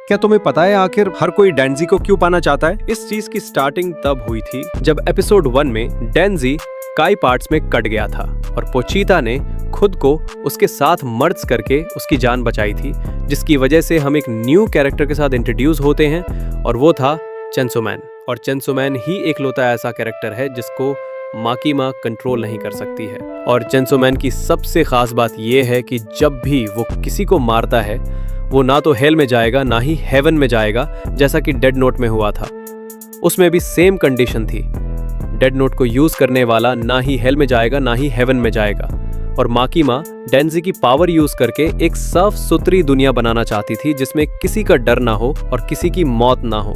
क्या तुम्हें पता है आखिर हर कोई डेंजी को क्यों पाना चाहता है? इस चीज की स्टार्टिंग तब हुई थी जब एपिसोड 1 में डेंजी काई पार्ट्स में कट गया था और पोचीता ने खुद को उसके साथ मर्ज करके उसकी जान बचाई थी, जिसकी वजह से हम एक न्यू कैरेक्टर के साथ इंट्रोड्यूस होते हैं और वो था चेंसो मैन। और चेंसो मैन ही एकलौता ऐसा कैरेक्टर है जिसको माकीमा कंट्रोल नहीं कर सकती है। और चेंसो मैन की सबसे खास बात यह है कि जब भी वो किसी को मारता है वो ना तो हेल में जाएगा ना ही हेवन में जाएगा, जैसा कि डेड नोट में हुआ था। उसमें भी सेम कंडीशन थी, डेड नोट को यूज करने वाला ना ही हेल में जाएगा ना ही हेवन में जाएगा। और माकीमा डेंजी की पावर यूज करके एक साफ सुथरी दुनिया बनाना चाहती थी जिसमें किसी का डर ना हो और किसी की मौत ना हो।